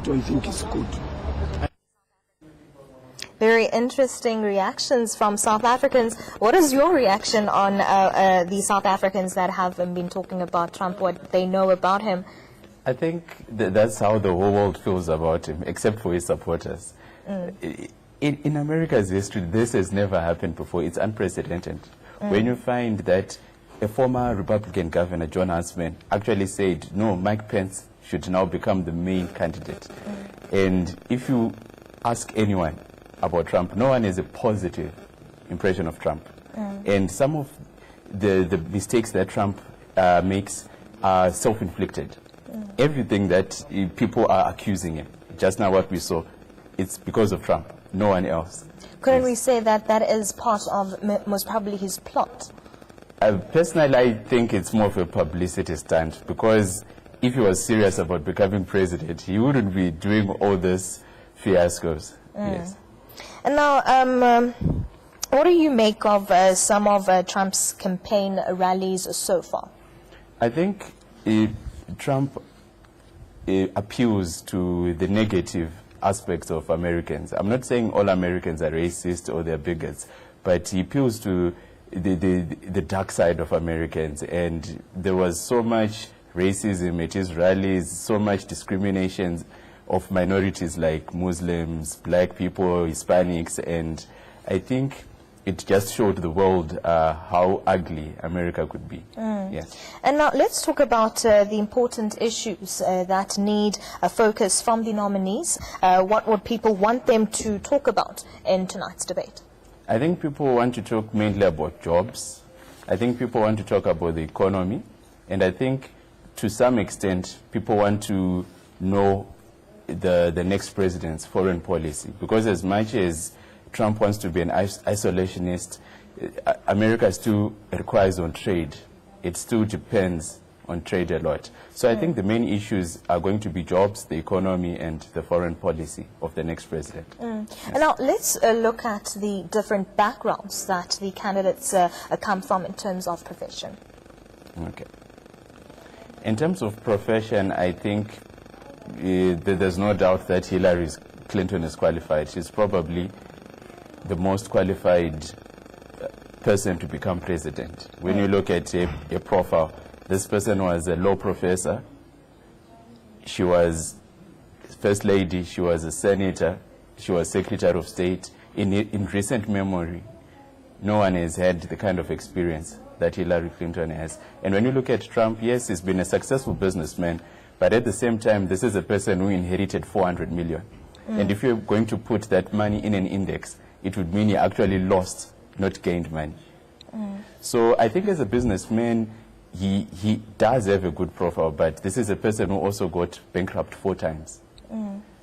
don't think it's good. Very interesting reactions from South Africans. What is your reaction on the South Africans that have been talking about Trump, what they know about him? I think that's how the whole world feels about him, except for his supporters. In America's history, this has never happened before. It's unprecedented. When you find that a former Republican governor, John Huntsman, actually said, no, Mike Pence should now become the main candidate. And if you ask anyone about Trump, no one has a positive impression of Trump. And some of the mistakes that Trump makes are self-inflicted. Everything that people are accusing him, just now what we saw, it's because of Trump, no one else. Couldn't we say that that is part of most probably his plot? Personally, I think it's more of a publicity stunt, because if he was serious about becoming president, he wouldn't be doing all these fiascos. Yes. And now, what do you make of some of Trump's campaign rallies so far? I think Trump appeals to the negative aspects of Americans. I'm not saying all Americans are racist or they're bigots, but he appeals to the dark side of Americans. And there was so much racism at his rallies, so much discrimination of minorities like Muslims, black people, Hispanics, and I think it just showed the world how ugly America could be. Yes. And now let's talk about the important issues that need a focus from the nominees. What would people want them to talk about in tonight's debate? I think people want to talk mainly about jobs. I think people want to talk about the economy. And I think to some extent people want to know the next president's foreign policy. Because as much as Trump wants to be an isolationist, America still requires on trade. It still depends on trade a lot. So I think the main issues are going to be jobs, the economy, and the foreign policy of the next president. Yes. And now let's look at the different backgrounds that the candidates come from in terms of profession. Okay. In terms of profession, I think there's no doubt that Hillary Clinton is qualified. She's probably the most qualified person to become president. When you look at a profile, this person was a law professor, she was first lady, she was a senator, she was secretary of state. In recent memory, no one has had the kind of experience that Hillary Clinton has. And when you look at Trump, yes, he's been a successful businessman, but at the same time, this is a person who inherited 400 million. And if you're going to put that money in an index, it would mean he actually lost, not gained money. So I think as a businessman, he does have a good profile, but this is a person who also got bankrupt 4 times.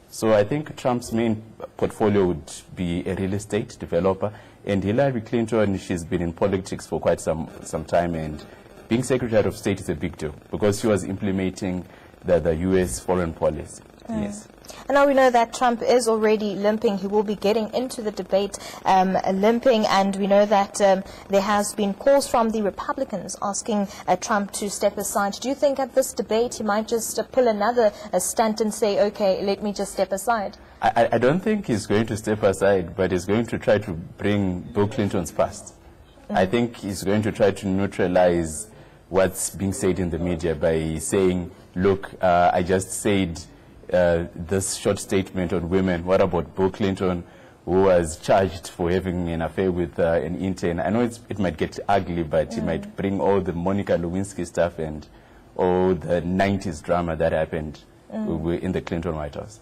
So I think Trump's main portfolio would be a real estate developer. And Hillary Clinton, she's been in politics for quite some time, and being Secretary of State is a big deal because she was implementing the U.S. foreign policy. Yes. And now we know that Trump is already limping. He will be getting into the debate limping, and we know that there has been calls from the Republicans asking Trump to step aside. Do you think at this debate he might just pull another stunt and say, okay, let me just step aside? I don't think he's going to step aside, but he's going to try to bring Bill Clinton's past. I think he's going to try to neutralize what's being said in the media by saying, look, I just said this short statement on women. What about Bill Clinton, who was charged for having an affair with an intern? I know it might get ugly, but he might bring all the Monica Lewinsky stuff and all the 90s drama that happened in the Clinton White House.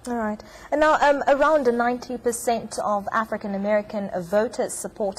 All right. And now around 90% of African-American voters support